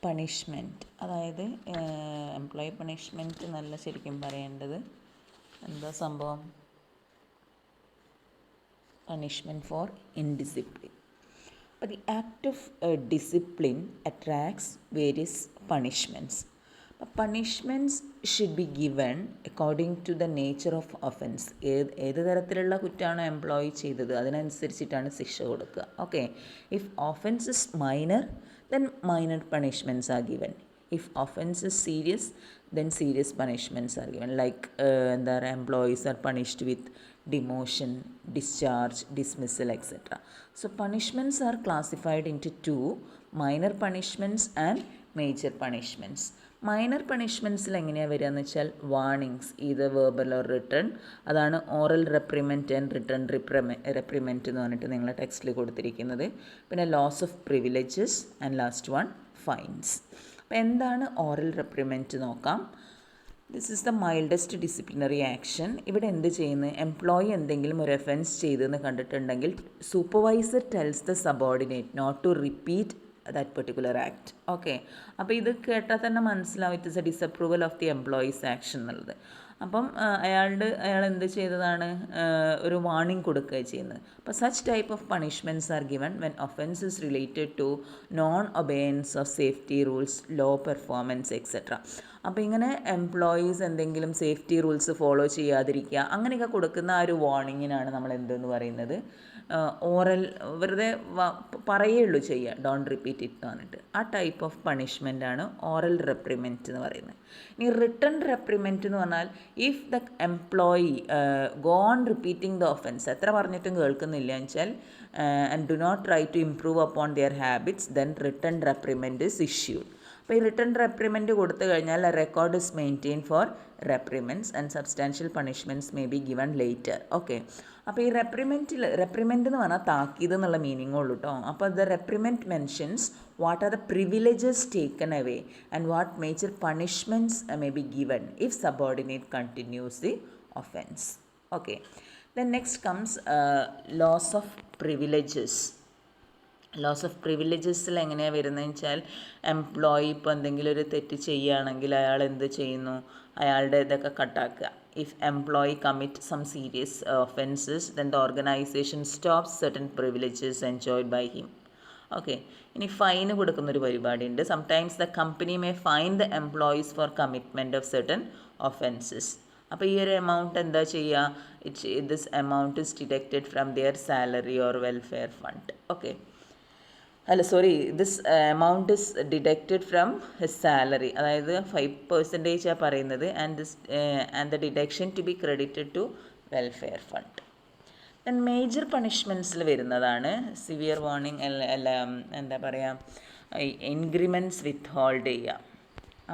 Punishment, അതായത് employee punishment നല്ല ശരിക്കും പറയേണ്ടത് എന്താ സംഭവം, പണിഷ്മെൻറ്റ് ഫോർ ഇൻഡിസിപ്ലിൻ. അപ്പോൾ the act of discipline attracts various punishments. Punishments should be given according to the nature of offence. ഏത് തരത്തിലുള്ള കുറ്റമാണോ എംപ്ലോയി ചെയ്തത് അതിനനുസരിച്ചിട്ടാണ് ശിക്ഷ കൊടുക്കുക. Okay, if offence is minor then minor punishments are given. If offense is serious, then serious punishments are given. Like the employees are punished with demotion, discharge, dismissal, etc. So punishments are classified into two: minor punishments and major punishments. Minor പണിഷ്മെൻറ്റ്സിൽ എങ്ങനെയാണ് വരിക എന്ന് വെച്ചാൽ warnings, ഇത് verbal or written. അതാണ് oral reprimand and written reprimand എന്ന് പറഞ്ഞിട്ട് നിങ്ങളെ ടെക്സ്റ്റിൽ കൊടുത്തിരിക്കുന്നത്. പിന്നെ loss of privileges and last one fines. അപ്പോൾ എന്താണ് ഓറൽ റെപ്രിമെൻറ്റ് നോക്കാം. This is the mildest disciplinary action. ഇവിടെ എന്ത് ചെയ്യുന്നത്, എംപ്ലോയി എന്തെങ്കിലും ഒരു ഒഫൻസ് ചെയ്തെന്ന് കണ്ടിട്ടുണ്ടെങ്കിൽ supervisor tells the subordinate not to repeat that particular act. Okay, അപ്പോൾ ഇത് കേട്ടാൽ തന്നെ മനസ്സിലാവും it is A disapproval of the employees action എന്നുള്ളത്. അപ്പം അയാൾ എന്ത് ചെയ്തതാണ്, ഒരു വാർണിംഗ് കൊടുക്കുകയാണ് ചെയ്യുന്നത്. അപ്പോൾ such type of punishments are given when offence is related to non obeyance of safety rules, low performance etcetera. അപ്പോൾ ഇങ്ങനെ എംപ്ലോയീസ് എന്തെങ്കിലും സേഫ്റ്റി റൂൾസ് ഫോളോ ചെയ്യാതിരിക്കുക അങ്ങനെയൊക്കെ കൊടുക്കുന്ന ആ ഒരു വാർണിങ്ങിനാണ് നമ്മൾ എന്തെന്ന് പറയുന്നത്, ഓറൽ, വെറുതെ പറയുള്ളൂ ചെയ്യുക, ഡോണ്ട് റിപ്പീറ്റ് ഇറ്റ് എന്ന് പറഞ്ഞിട്ട്. ആ ടൈപ്പ് ഓഫ് പണിഷ്മെൻ്റ് ആണ് ഓറൽ റെപ്രിമെൻറ്റ് എന്ന് പറയുന്നത്. ഇനി റിട്ടേൺ റെപ്രിമെൻറ്റ് എന്ന് പറഞ്ഞാൽ if the employee go on repeating the offence, എത്ര പറഞ്ഞിട്ടും കേൾക്കുന്നില്ല എന്ന് വെച്ചാൽ and do not try to improve upon their habits, then written reprimand is issued. അപ്പോൾ ഈ റിട്ടേൺ റെപ്രിമെൻറ്റ് കൊടുത്തു കഴിഞ്ഞാൽ record is maintain for reprimands and substantial punishments may be given later. Okay, അപ്പോൾ ഈ റെപ്രിമെൻറ്റ് എന്ന് പറഞ്ഞാൽ താക്കീത് എന്നുള്ള മീനിങ്ങേ ഉള്ളൂ കേട്ടോ. അപ്പോൾ the reprimand mentions what are the privileges taken away and what major punishments may be given if subordinate continues the offence. Okay, then next comes loss of privileges. Loss of പ്രിവിലേജസിൽ എങ്ങനെയാണ് വരുന്നതെന്ന് വെച്ചാൽ എംപ്ലോയി ഇപ്പോൾ എന്തെങ്കിലും ഒരു തെറ്റ് ചെയ്യുകയാണെങ്കിൽ അയാൾ എന്ത് ചെയ്യുന്നു, അയാളുടെ ഇതൊക്കെ കട്ടാക്കുക. If employee commit some serious offences then the organization stops certain privileges enjoyed by him. Okay, ഇനി ഫൈന് കൊടുക്കുന്നൊരു പരിപാടിയുണ്ട്. Sometimes the company may fine the employees for commitment of certain offences. അപ്പോൾ ഈ ഒരു എമൗണ്ട് എന്താ ചെയ്യുക, this amount is deducted from their salary or welfare fund. Okay, അല്ല sorry, this amount is deducted from his salary, അതായത് 5% പറയുന്നത്, and the deduction to B credited to welfare fund. Then major പണിഷ്മെൻറ്റ്സിൽ വരുന്നതാണ് severe warning, എന്താ പറയുക, increments വിത്ത് hold ചെയ്യുക.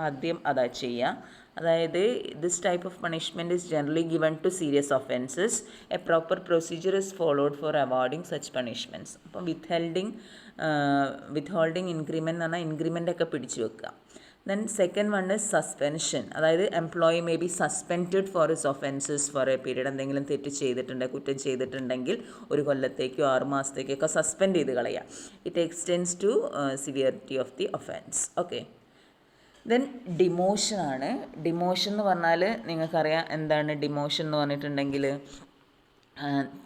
ആദ്യം അതാ ചെയ്യുക. അതായത് this type of punishment is generally given to serious offences. A proper procedure is followed for awarding such punishments. അപ്പം വിത്ത് ഹോൾഡിങ് ഇൻക്രിമെൻറ്റ് എന്ന് പറഞ്ഞാൽ ഇൻക്രിമെൻ്റ് ഒക്കെ പിടിച്ചു വെക്കുക. Then second one is suspension, അതായത് employee may be suspended for his offences for a period. എന്തെങ്കിലും തെറ്റ് ചെയ്തിട്ടുണ്ടെങ്കിൽ, കുറ്റം ചെയ്തിട്ടുണ്ടെങ്കിൽ 1 കൊല്ലത്തേക്കോ 6 മാസത്തേക്കൊക്കെ സസ്പെൻഡ് ചെയ്ത് കളയുക. It extends to severity of the offence. Okay, then ഡിമോഷനാണ്. ഡിമോഷൻ എന്ന് പറഞ്ഞാൽ നിങ്ങൾക്കറിയാം എന്താണ് ഡിമോഷൻ എന്ന് പറഞ്ഞിട്ടുണ്ടെങ്കിൽ,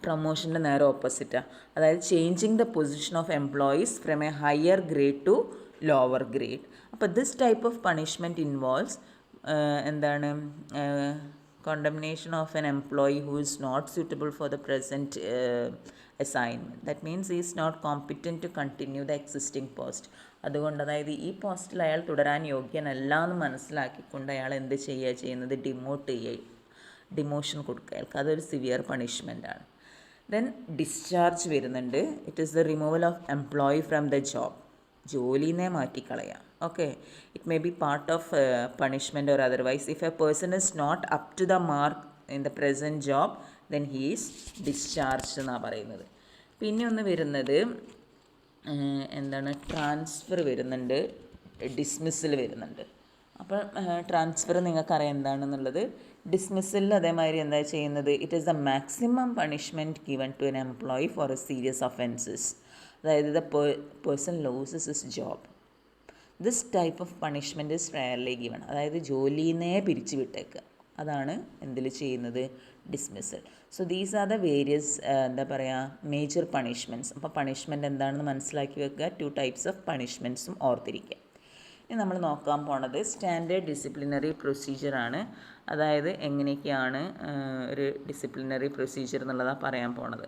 പ്രൊമോഷൻ്റെ നേരെ ഓപ്പോസിറ്റാണ്. അതായത് changing the position of employees from a higher grade to lower grade. അപ്പോൾ this type of punishment involves എന്താണ്, condemnation of an employee who is not suitable for the present assignment. That means he is not competent to continue the existing post. അതുകൊണ്ട് അതായത് ഈ പോസ്റ്റിൽ അയാൾ തുടരാൻ യോഗ്യനല്ല എന്ന് മനസ്സിലാക്കിക്കൊണ്ട് അയാൾ എന്ത് ചെയ്യുന്നത്, ഡിമോഷൻ കൊടുക്കുക അയാൾക്ക്. അതൊരു സിവിയർ പണിഷ്മെൻ്റാണ്. ദെൻ ഡിസ്ചാർജ് വരുന്നുണ്ട്. It is the removal of employee from the job, ജോലിനെ മാറ്റിക്കളയാം. Okay, it may be part of punishment or otherwise. If a person is not up to the mark in the present job then he is discharge എന്നാണ് പറയുന്നത്. പിന്നെ ഒന്ന് വരുന്നത് എന്താണ്, transfer വരുന്നുണ്ട്, ഡിസ്മിസ്സിൽ വരുന്നുണ്ട്. അപ്പോൾ ട്രാൻസ്ഫർ നിങ്ങൾക്കറിയാം എന്താണെന്നുള്ളത്. ഡിസ്മിസ്സിൽ അതേമാതിരി എന്താ ചെയ്യുന്നത്, it is the maximum punishment given to an employee for a serious offences. അതായത് the person loses his job. This type of punishment is rarely given. അതായത് ജോലിയിൽ നിന്നേ പിരിച്ചു വിട്ടേക്കുക, അതാണ് എന്തിൽ ചെയ്യുന്നത്, dismissal. So these are the various എന്താ പറയുക മേജർ പണിഷ്മെൻറ്റ്സ്. അപ്പോൾ പണിഷ്മെൻറ്റ് എന്താണെന്ന് മനസ്സിലാക്കി വെക്കുക. 2 ടൈപ്സ് ഓഫ് പണിഷ്മെൻറ്റ്സും ഓർത്തിരിക്കുക. ഇനി നമ്മൾ നോക്കാൻ പോണത് സ്റ്റാൻഡേർഡ് ഡിസിപ്ലിനറി പ്രൊസീജിയറാണ്. അതായത് എങ്ങനെയൊക്കെയാണ് ഒരു ഡിസിപ്ലിനറി പ്രൊസീജിയർ എന്നുള്ളതാണ് പറയാൻ പോണത്.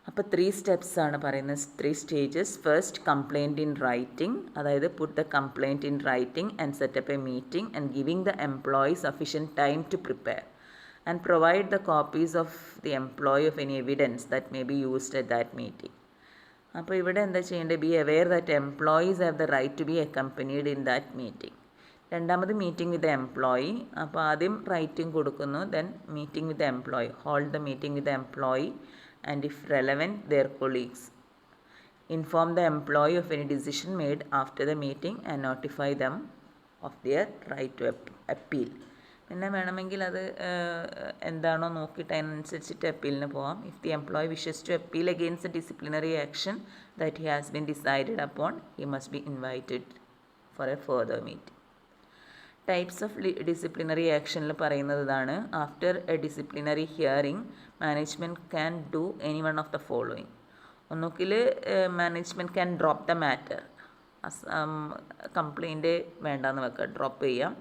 അപ്പോൾ 3 steps ആണ് പറയുന്നത്, 3 stages. First complaint in writing, അതായത് put the complaint in writing and set up a meeting and giving the employee sufficient time to prepare and provide the copies of the employee of any evidence that may be used at that meeting. അപ്പോൾ ഇവിടെ എന്താ ചെയ്യേണ്ടത്, be aware that employees have the right to be accompanied in that meeting. രണ്ടാമത് meeting with employee. അപ്പോൾ ആദ്യം writing കൊടുക്കുന്നു, then meeting with employee, hold the meeting with employee and if relevant their colleagues. Inform the employee of any decision made after the meeting and notify them of their right to appeal. പിന്നെ വേണമെങ്കിൽ അത് എന്താണോ നോക്കിയിട്ട് അതിനനുസരിച്ചിട്ട് അപ്പീലിന് പോകാം. If the employee wishes to appeal against a disciplinary action that he has been decided upon, he must be invited for a further meeting. Types of disciplinary ആക്ഷനിൽ പറയുന്നത് ഇതാണ്. After a disciplinary hearing management can do any one of the following. ഒന്നുകിൽ management can drop the matter, complaint വേണ്ടാന്ന് വെക്കുക, drop ചെയ്യാം.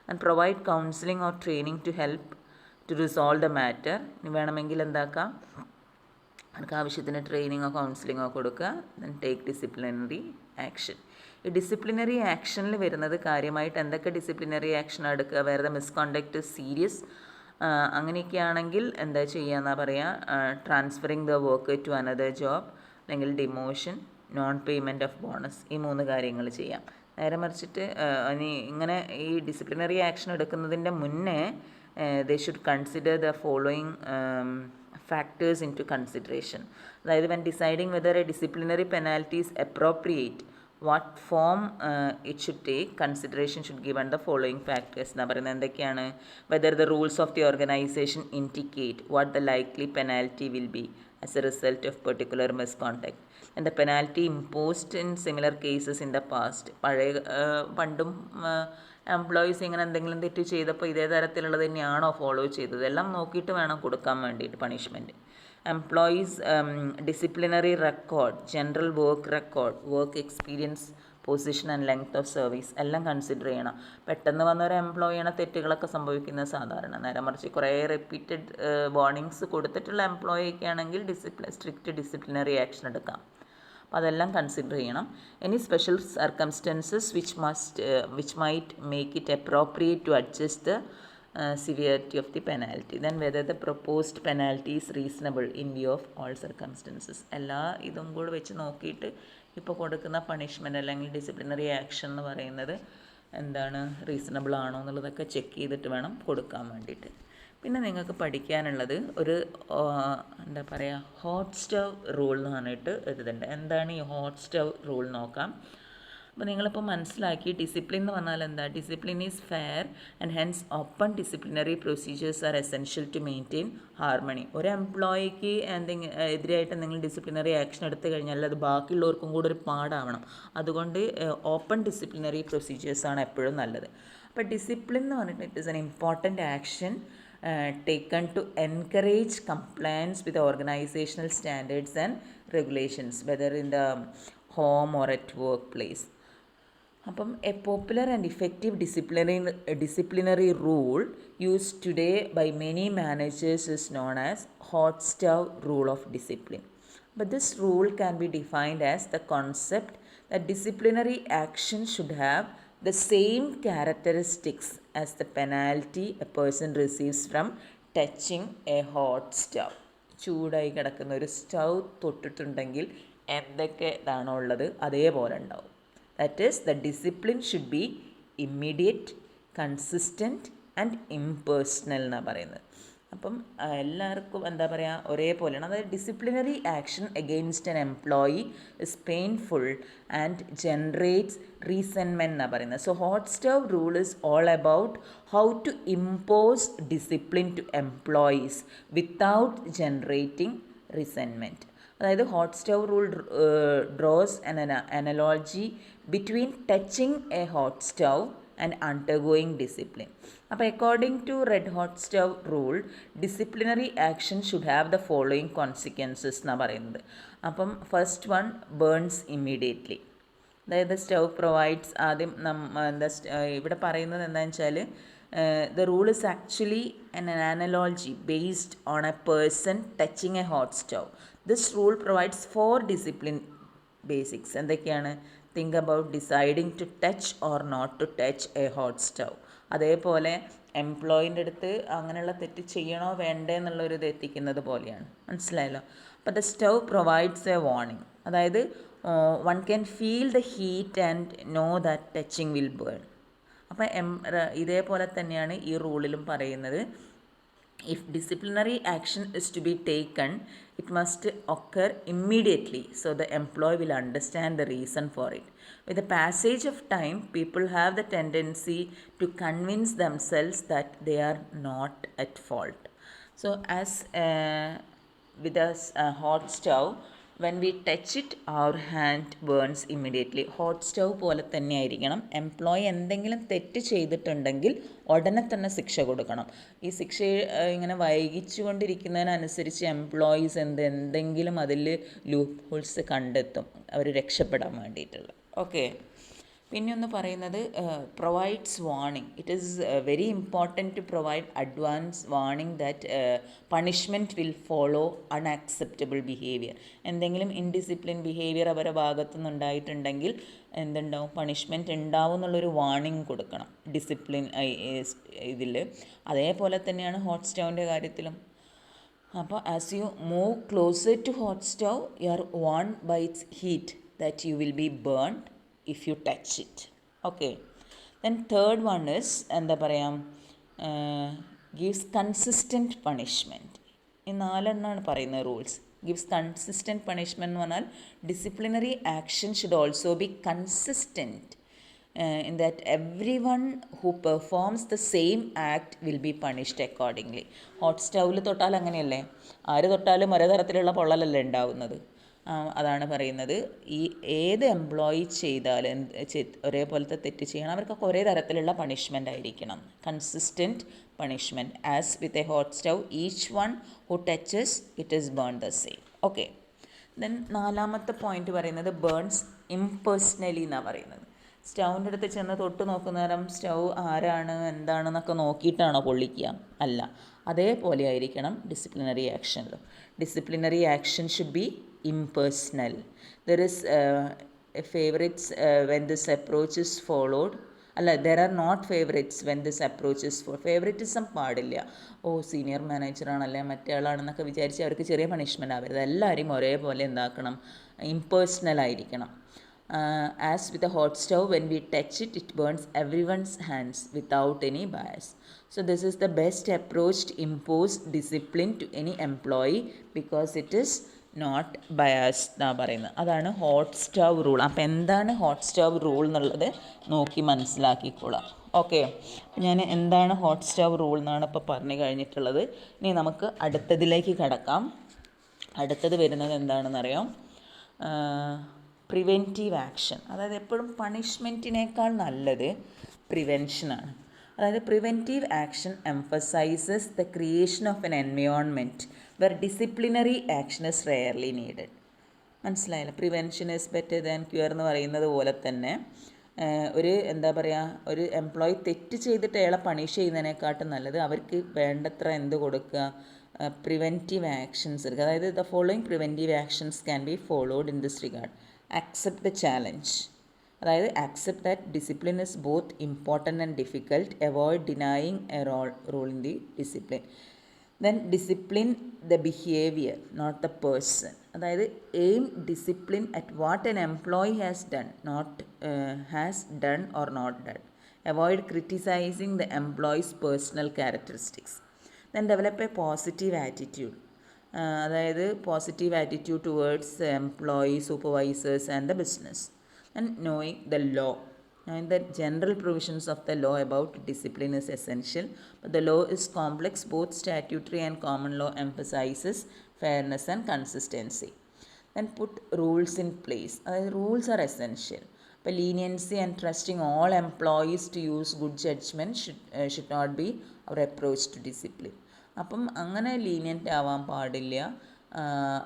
And provide counselling or training to help to resolve the matter. ഇനി വേണമെങ്കിൽ എന്താക്കാം, അവർക്ക് ആവശ്യത്തിന് ട്രെയിനിങ്ങോ കൗൺസിലിങ്ങോ കൊടുക്കുക. Then take disciplinary action. ഈ ഡിസിപ്ലിനറി ആക്ഷനിൽ വരുന്നത് കാര്യമായിട്ട് എന്തൊക്കെ ഡിസിപ്ലിനറി ആക്ഷൻ എടുക്കുക, വേറെ മിസ്കോണ്ടക്റ്റ് സീരിയസ് അങ്ങനെയൊക്കെയാണെങ്കിൽ എന്താ ചെയ്യുകയെന്നാണ് പറയുക, transferring the work to another job, അല്ലെങ്കിൽ demotion, non payment of bonus. ഈ 3 കാര്യങ്ങൾ ചെയ്യാം. നേരെ മറിച്ചിട്ട് ഇനി ഇങ്ങനെ ഈ ഡിസിപ്ലിനറി ആക്ഷൻ എടുക്കുന്നതിൻ്റെ മുന്നേ they should consider the following factors into consideration. അതായത് when deciding whether a disciplinary penalty is appropriate, what form it should take, consideration should given the following factors എന്നാ പറയുന്നത്. എന്തൊക്കെയാണ്, whether the rules of the organization indicate what the likely penalty will be as a result of particular misconduct and the penalty imposed in similar cases in the past. പണ്ടും employees ഇങ്ങനെ എന്തെങ്കിലും തെറ്റ് ചെയ്തപ്പോൾ ഇതേ തരത്തിലുള്ളത് തന്നെയാണോ ഫോളോ ചെയ്തത്, എല്ലാം നോക്കിയിട്ട് വേണം കൊടുക്കാൻ വേണ്ടിയിട്ട് punishment. Employees disciplinary record, general work record, work experience, position and length of service എല്ലാം കൺസിഡർ ചെയ്യണം. പെട്ടെന്ന് വന്നൊരു എംപ്ലോയിയാണ് തെറ്റുകളൊക്കെ സംഭവിക്കുന്നത് സാധാരണ. നേരെ മറിച്ച് കുറേ റിപ്പീറ്റഡ് വാർണിങ്സ് കൊടുത്തിട്ടുള്ള എംപ്ലോയിക്ക് ആണെങ്കിൽ സ്ട്രിക്റ്റ് ഡിസിപ്ലിനറി ആക്ഷൻ എടുക്കാം. അപ്പോൾ അതെല്ലാം കൺസിഡർ ചെയ്യണം. Any special circumstances which might make it appropriate to adjust the severity of the penalty, then whether the proposed penalty is reasonable in view of all circumstances. എല്ലാ ഇതും കൂടെ വെച്ച് നോക്കിയിട്ട് ഇപ്പോൾ കൊടുക്കുന്ന പണിഷ്മെൻറ്റ് അല്ലെങ്കിൽ ഡിസിപ്ലിനറി ആക്ഷൻ എന്ന് പറയുന്നത് എന്താണ്, റീസണബിൾ ആണോ എന്നുള്ളതൊക്കെ ചെക്ക് ചെയ്തിട്ട് വേണം കൊടുക്കാൻ വേണ്ടിയിട്ട്. പിന്നെ നിങ്ങൾക്ക് പഠിക്കാനുള്ളത് ഒരു എന്താ പറയുക, ഹോട്ട് സ്റ്റവ് റൂൾ എന്ന് പറഞ്ഞിട്ട് എഴുതുന്നുണ്ട്. എന്താണ് ഈ ഹോട്ട് സ്റ്റവ് റൂൾ നോക്കാം. അപ്പോൾ നിങ്ങളിപ്പോൾ മനസ്സിലാക്കി ഡിസിപ്ലിൻ എന്ന് പറഞ്ഞാൽ എന്താ. Discipline is fair and hence open disciplinary procedures are essential to maintain harmony. ഒരു എംപ്ലോയിക്ക് എതിരായിട്ട് എന്തെങ്കിലും ഡിസിപ്ലിനറി ആക്ഷൻ എടുത്തു കഴിഞ്ഞാൽ അത് ബാക്കിയുള്ളവർക്കും കൂടെ ഒരു പാടാവണം. അതുകൊണ്ട് ഓപ്പൺ ഡിസിപ്ലിനറി പ്രൊസീജിയേഴ്സാണ് എപ്പോഴും നല്ലത്. അപ്പോൾ ഡിസിപ്ലിൻ എന്ന് പറഞ്ഞിട്ട് it is an important action taken to encourage compliance with the organizational standards and regulations, whether in the home or at workplace. അപ്പം a popular and effective disciplinary rule used today by many managers is known as hot stove rule of discipline. But this rule can be defined as the concept that disciplinary action should have the same characteristics as the penalty a person receives from touching a hot stove. ചൂടായി കിടക്കുന്ന ഒരു stove തൊട്ടിട്ടുണ്ടെങ്കിൽ എന്തൊക്കെ ഇതാണോ ഉള്ളത് അതേപോലെ ഉണ്ടാവും. That is, the discipline should be immediate, consistent and impersonal എന്നാണ് പറയുന്നത്. അപ്പം എല്ലാവർക്കും എന്താ പറയുക ഒരേപോലെയാണ്. അതായത് disciplinary action against an employee is painful and generates resentment എന്നാണ് പറയുന്നത്. So hot stove rule is all about how to impose discipline to employees without generating resentment. അതായത് hot stove rule draws an analogy between touching a hot stove and undergoing discipline. അപ്പോൾ according to red hot stove rule disciplinary action should have the following consequences എന്നാണ് പറയുന്നത്. അപ്പം first one burns immediately. അതായത് stove provides ആദ്യം ഇവിടെ പറയുന്നത് എന്താണെന്ന് വെച്ചാൽ the rule is actually an analogy based on a person touching a hot stove. This rule provides 4 discipline basics. എന്തൊക്കെയാണ്? Think about deciding to touch or not to touch a hot stove. അതേപോലെ എംപ്ലോയിൻ്റെ അടുത്ത് അങ്ങനെയുള്ള തെറ്റ് ചെയ്യണോ വേണ്ടേ എന്നുള്ളൊരു ഇത് എത്തിക്കുന്നത് പോലെയാണ്. മനസ്സിലായല്ലോ? അപ്പോൾ the stove provides a warning. അതായത് one can feel the heat and know that touching will burn. അപ്പം ഇതേപോലെ തന്നെയാണ് ഈ റൂളിലും പറയുന്നത്. If disciplinary action is to be taken it must occur immediately so the employee will understand the reason for it. With the passage of time people have the tendency to convince themselves that they are not at fault. So as with a hot stove, when we touch it our hand burns immediately. Hot stove പോലെ തന്നെ ആയിരിക്കണം. Employee എന്തെങ്കിലും തെറ്റ് ചെയ്തിട്ടുണ്ടെങ്കിൽ ഉടനെ തന്നെ ശിക്ഷ കൊടുക്കണം. ഈ ശിക്ഷ ഇങ്ങനെ വൈകിച്ചു കൊണ്ടിരിക്കുന്നതിനനുസരിച്ച് എംപ്ലോയീസ് എന്തെങ്കിലും അതിൽ ലൂപ്പ് ഹോൾസ് കണ്ടെത്തും അവർ രക്ഷപ്പെടാൻ വേണ്ടിയിട്ടുള്ള. ഓക്കെ, പിന്നെ ഒന്ന് പറയുന്നത് provides warning. It is very important to provide advance warning that punishment will follow unacceptable behaviour. എന്തെങ്കിലും ഇൻഡിസിപ്ലിൻ ബിഹേവിയർ അവരുടെ ഭാഗത്തുനിന്ന് ഉണ്ടായിട്ടുണ്ടെങ്കിൽ എന്തുണ്ടാവും? പണിഷ്മെൻറ്റ് ഉണ്ടാവും എന്നുള്ളൊരു വാർണിംഗ് കൊടുക്കണം ഡിസിപ്ലിൻ ഇതിൽ. അതേപോലെ തന്നെയാണ് ഹോട്ട് സ്റ്റൗവിൻ്റെ കാര്യത്തിലും. അപ്പോൾ as you move closer to hot stove you are warned by its heat that you will be burned if you touch it. Okay, then third one is എന്താ പറയുക, gives consistent punishment. ഈ 4 എണ്ണമാണ് പറയുന്നത് rules. gives consistent punishment എന്ന് പറഞ്ഞാൽ disciplinary action should also be consistent in that everyone who performs the same act will be punished accordingly. Hot സ്റ്റൗവിൽ തൊട്ടാൽ അങ്ങനെയല്ലേ? ആര് തൊട്ടാലും ഒരേ തരത്തിലുള്ള പൊള്ളലല്ലേ ഉണ്ടാവുന്നത്. അതാണ് പറയുന്നത്. ഈ ഏത് എംപ്ലോയി ചെയ്താലും ഒരേപോലത്തെ തെറ്റ് ചെയ്യണം, അവർക്കൊക്കെ ഒരേ തരത്തിലുള്ള പണിഷ്മെൻ്റ് ആയിരിക്കണം. Consistent punishment. As with a hot stove each one who touches it is burn the same. Okay, then 4ാമത്തെ പോയിന്റ് പറയുന്നത് ബേൺസ് ഇംപേഴ്സണലി എന്നാണ് പറയുന്നത്. സ്റ്റൗവിൻ്റെ അടുത്ത് ചെന്ന് തൊട്ട് നോക്കുന്ന നേരം സ്റ്റൗ ആരാണ് എന്താണെന്നൊക്കെ നോക്കിയിട്ടാണോ പൊള്ളിക്കുക? അല്ല. അതേപോലെ ആയിരിക്കണം ഡിസിപ്ലിനറി ആക്ഷനിലും. Disciplinary action should be impersonal. There is favorites when this approach is followed. അല്ല, there are not favorites when this approach is for. favoritism പാടില്ല. സീനിയർ മാനേജറാണല്ലേ മറ്റേ ആളാണെന്നൊക്കെ വിചാരിച്ച് അവർക്ക് ചെറിയ പണിഷ്മെൻ്റ് ആവരുത്. എല്ലാവരും ഒരേപോലെ എന്താക്കണം? ഇംപേഴ്സണൽ ആയിരിക്കണം. As with a hot stove, when we touch it, it burns everyone's hands without any bias. So this is the best approach to impose discipline to any employee because it is not biased എന്നാണ് പറയുന്നത്. അതാണ് hot stove rule. അപ്പോൾ എന്താണ് hot stove rule എന്നുള്ളത് നോക്കി മനസ്സിലാക്കിക്കോളാം. Okay, ഞാൻ എന്താണ് hot stove rule എന്നാണ് ഇപ്പോൾ പറഞ്ഞു കഴിഞ്ഞിട്ടുള്ളത്. ഇനി നമുക്ക് അടുത്തതിലേക്ക് കടക്കാം. അടുത്തത് വരുന്നത് എന്താണെന്നറിയാം? Preventive action. അതായത് എപ്പോഴും പണിഷ്മെൻറ്റിനേക്കാൾ നല്ലത് പ്രിവെൻഷനാണ്. അതായത് preventive action emphasizes the creation of an environment where disciplinary action is rarely needed. മനസ്സിലായില്ല? Prevention is better than cure എന്ന് പറയുന്നത് പോലെ തന്നെ ഒരു എന്താ പറയുക, ഒരു എംപ്ലോയി തെറ്റ് ചെയ്തിട്ട് അയാളെ പണിഷ് ചെയ്യുന്നതിനെക്കാട്ടും നല്ലത് അവർക്ക് വേണ്ടത്ര എന്ത് കൊടുക്കുക? പ്രിവെൻറ്റീവ് ആക്ഷൻസ് എടുക്കുക. അതായത് the following preventive actions can be followed in this regard. Accept the challenge. അതായത് accept that discipline is both important and difficult. Avoid denying a role in the discipline. Then discipline the behavior, not the person. അതായത് aim discipline at what an employee has done or not done. Avoid criticizing the employee's personal characteristics. Then develop a positive attitude. അതായത് positive attitude towards employee, supervisors and the business. And knowing the law. And the general provisions of the law about discipline is essential, but the law is complex. Both statutory and common law emphasizes fairness and consistency. Then put rules in place. Rules are essential. But leniency and trusting all employees to use good judgment should not be our approach to discipline. അപ്പം അങ്ങനെ lenient ആവാൻ പാടില്ല.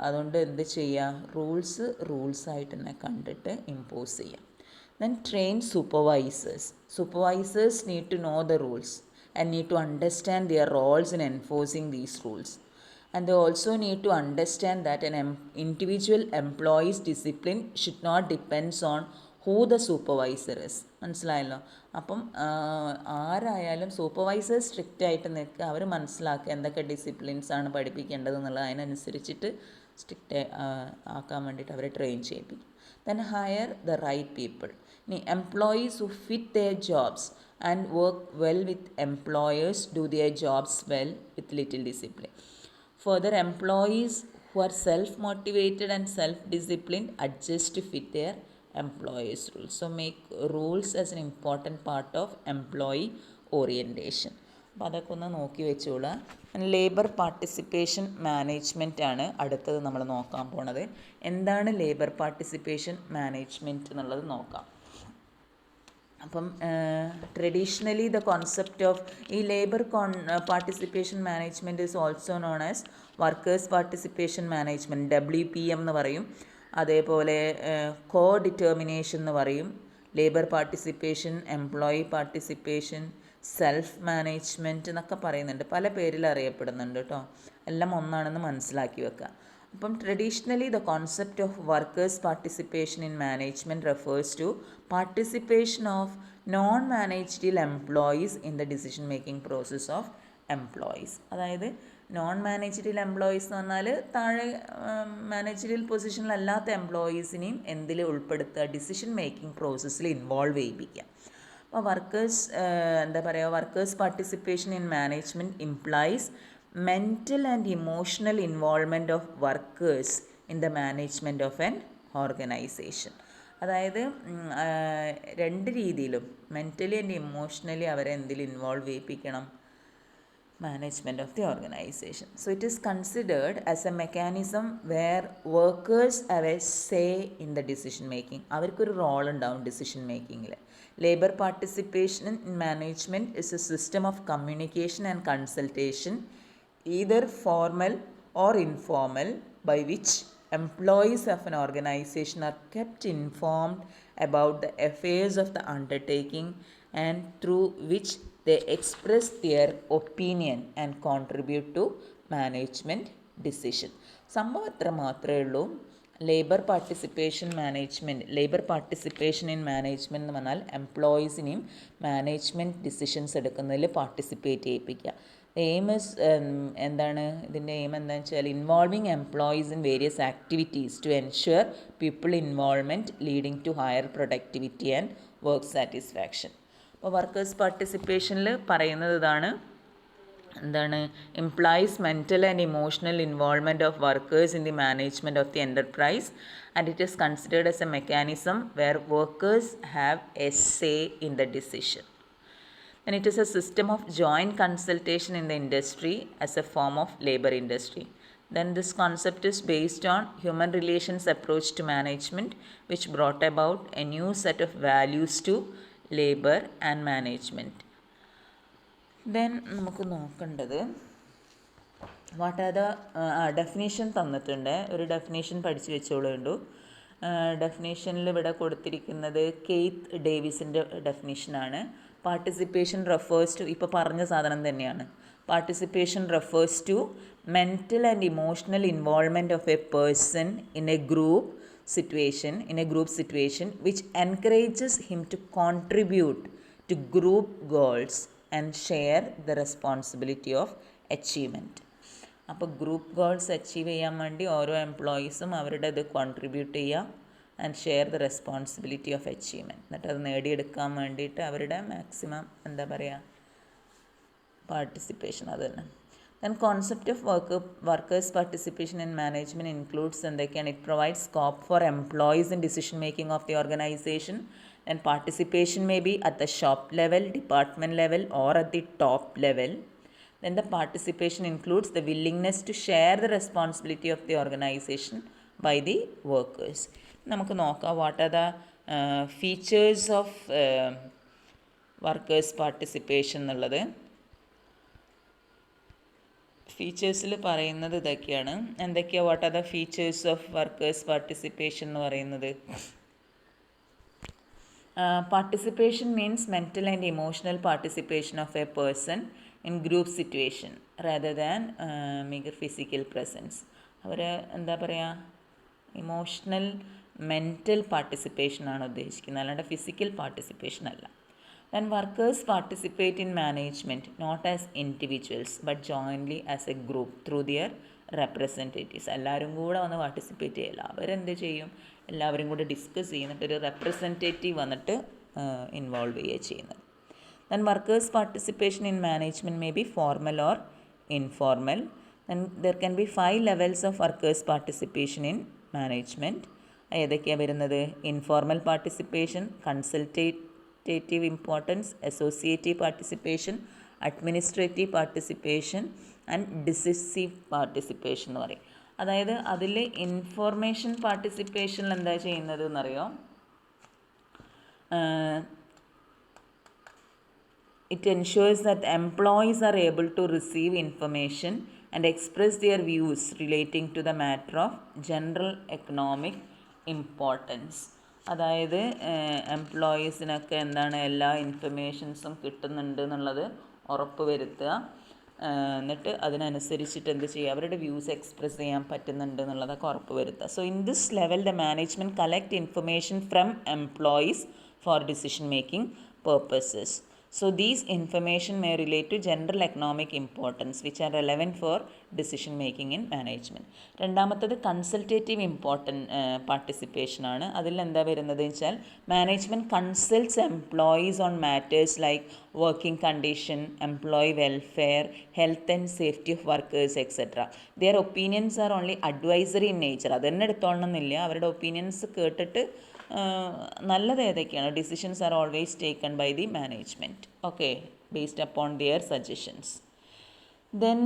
അതുകൊണ്ട് എന്ത് ചെയ്യുക, റൂൾസായിട്ട് തന്നെ കണ്ടിട്ട് impose ചെയ്യാം. Then train supervisors. Supervisors need to know the rules and need to understand their roles in enforcing these rules. And they also need to understand that an individual employee's discipline should not depend on who the supervisor is. മനസ്സിലായല്ലോ? അപ്പം ആരായാലും supervisor strict ആയിട്ട് നിൽക്കുക, അവർ മനസ്സിലാക്കുക എന്തൊക്കെ ഡിസിപ്ലിൻസാണ് പഠിപ്പിക്കേണ്ടത് എന്നുള്ളത്, അതിനനുസരിച്ചിട്ട് സ്ട്രിക്റ്റ് ആക്കാൻ വേണ്ടിയിട്ട് അവരെ ട്രെയിൻ ചെയ്യിപ്പിക്കും. Then hire the right people. ഇനി employees who fit their jobs and work well with employers do their jobs well with little discipline. Further, employees who are self-motivated and self-disciplined adjust to fit their employers' rules. So make rules as an important part of employee orientation. അപ്പോൾ അതൊക്കെ ഒന്ന് നോക്കി വെച്ചോളാം. Labour participation management ആണ് അടുത്തത് നമ്മൾ നോക്കാൻ പോണത്. എന്താണ് ലേബർ പാർട്ടിസിപ്പേഷൻ മാനേജ്മെൻറ്റ് എന്നുള്ളത് നോക്കാം. അപ്പം ട്രഡീഷണലി ദ കോൺസെപ്റ്റ് ഓഫ് ഈ labour participation management is also known as workers participation management, WPM എന്ന് പറയും. അതേപോലെ കോ ഡിറ്റർമിനേഷൻ എന്ന് പറയും, labour participation, employee participation, self management എന്നൊക്കെ പറയുന്നുണ്ട്. പല പേരിൽ അറിയപ്പെടുന്നുണ്ട് കേട്ടോ. എല്ലാം ഒന്നാണെന്ന് മനസ്സിലാക്കി വെക്കുക. അപ്പം traditionally the concept of workers participation in management refers to participation of non managerial employees in the decision making process of employees. അതായത് നോൺ മാനേജറിയൽ എംപ്ലോയീസ് എന്ന് പറഞ്ഞാൽ താഴെ മാനേജറിയൽ പൊസിഷനിലല്ലാത്ത എംപ്ലോയീസിനെയും എന്തിൽ ഉൾപ്പെടുത്തുക, ഡിസിഷൻ മേക്കിംഗ് പ്രോസസ്സിൽ ഇൻവോൾവ് ചെയ്യിപ്പിക്കുക. അപ്പോൾ workers participation in management implies mental and emotional involvement of workers in the management of an organization. അതായത് രണ്ട് രീതിയിലും മെൻ്റലി ആൻഡ് ഇമോഷണലി അവരെ എന്തിൽ ഇൻവോൾവ് ചെയ്യിപ്പിക്കണം, management of the organization. So it is considered as a mechanism where workers have a say in the decision making. അവർക്കൊരു role ഉണ്ടാവും decision മേക്കിങ്ങിൽ. Labour participation in management is a system of communication and consultation, either formal or informal, by which employees of an organization are kept informed about the affairs of the undertaking and through which they express their opinion and contribute to management decision. സംഭവം അത്ര മാത്രമേ ഉള്ളൂ. Labour participation in management എന്ന് പറഞ്ഞാൽ എംപ്ലോയീസിനെയും management decisions എടുക്കുന്നതിൽ participate ചെയ്യിപ്പിക്കുക. Aim is എന്താണ് ഇതിൻ്റെ എയിം എന്താണെന്ന് വെച്ചാൽ involving employees in various activities to ensure people involvement leading to higher productivity and work satisfaction. അപ്പോൾ വർക്കേഴ്സ് പാർട്ടിസിപ്പേഷനിൽ പറയുന്നത് ഇതാണ്, എന്താണ്, implies mental and emotional involvement of workers in the management of the enterprise, and it is considered as a mechanism where workers have a say in the decision. And it is a system of joint consultation in the industry as a form of labor industry. Then this concept is based on human relations approach to management, which brought about a new set of values to labor and management. Then നമുക്ക് നോക്കേണ്ടത് what are the definition തന്നിട്ടുണ്ട്. ഒരു definition പഠിച്ചു വെച്ചോളൂ. ഡെഫിനേഷനിൽ ഇവിടെ കൊടുത്തിരിക്കുന്നത് Keith ഡേവിസിൻ്റെ ഡെഫിനേഷനാണ്. പാർട്ടിസിപ്പേഷൻ റെഫേഴ്സ് ടു, ഇപ്പോൾ പറഞ്ഞ സാധനം തന്നെയാണ്. Participation refers to mental and emotional involvement of a person in a group situation which encourages him to contribute to group goals and share the responsibility of achievement. അപ്പോൾ group goals achieve ചെയ്യാൻ വേണ്ടി ഓരോ എംപ്ലോയീസും അവരുടെ ഇത് contribute ചെയ്യുക and share the responsibility of achievement. എന്നിട്ട് അത് നേടിയെടുക്കാൻ വേണ്ടിയിട്ട് അവരുടെ മാക്സിമം എന്താ പറയുക പാർട്ടിസിപ്പേഷൻ അത് തന്നെ. Then concept of workers participation in management includes എന്തൊക്കെയാണ്? It provides scope for employees in decision making of the organization, and participation may be at the shop level, department level, or at the top level. Then the participation includes the willingness to share the responsibility of the organization by the workers. നമുക്ക് നോക്കാം what are the features of workers participation എന്നുള്ളത്. ഫീച്ചേഴ്സിൽ പറയുന്നത് ഇതൊക്കെയാണ്. എന്തൊക്കെയാണ് what are the features of workers participation എന്ന് പറയുന്നത്? Participation means mental and emotional participation of a person in group situation rather than mere physical presence. അവർ എന്താ പറയുക, ഇമോഷണൽ മെൻ്റൽ പാർട്ടിസിപ്പേഷനാണ് ഉദ്ദേശിക്കുന്നത്, അല്ലാണ്ട് ഫിസിക്കൽ പാർട്ടിസിപ്പേഷൻ അല്ല. Then workers participate in management not as individuals but jointly as a group through their representatives. എല്ലാവരും കൂടെ വന്ന് പാർട്ടിസിപ്പേറ്റ് ചെയ്യില്ല, അവരെന്ത് ചെയ്യും, എല്ലാവരും കൂടെ ഡിസ്കസ് ചെയ്യുന്നിട്ട് ഒരു റെപ്രസെൻറ്റേറ്റീവ് വന്നിട്ട് ഇൻവോൾവ് ചെയ്യുക ചെയ്യുന്നത്. Then workers participation in management may be formal or informal. Then there can be 5 levels of workers participation in management. ഏതൊക്കെയാണ് വരുന്നത്? Informal participation, consultative importance, associative participation, administrative participation and decisive participation എന്ന് പറയും. അതായത് അതിൽ information പാർട്ടിസിപ്പേഷനിൽ എന്താ ചെയ്യുന്നത് എന്നറിയോ? It ensures that employees are able to receive information and express their views relating to the matter of general economic importance. അതായത് എംപ്ലോയീസിനൊക്കെ എന്താണ് എല്ലാ ഇൻഫർമേഷൻസും കിട്ടുന്നുണ്ട് എന്നുള്ളത് ഉറപ്പ് വരുത്തുക. എന്നിട്ട് അതിനനുസരിച്ചിട്ട് എന്ത് ചെയ്യുക, അവരുടെ വ്യൂസ് എക്സ്പ്രസ് ചെയ്യാൻ പറ്റുന്നുണ്ട് എന്നുള്ളതൊക്കെ ഉറപ്പ് വരുത്തുക. So in this level the management collect information from employees four decision making purposes. So these information may relate to general economic importance which are relevant for decision making in management. രണ്ടാമത്തത് consultative participation ആണ്. അതിൽ എന്താ വരുന്നത് വെച്ചാൽ management consults employees on matters like working condition, employee welfare, health and safety of workers etcetera. Their opinions are only advisory in nature. അതെന്നെ എടുത്തോളണമെന്നില്ല, അവരുടെ opinions കേട്ടിട്ട് നല്ലത് ഏതൊക്കെയാണ്, decisions are always taken by the management, okay, based upon their suggestions. Then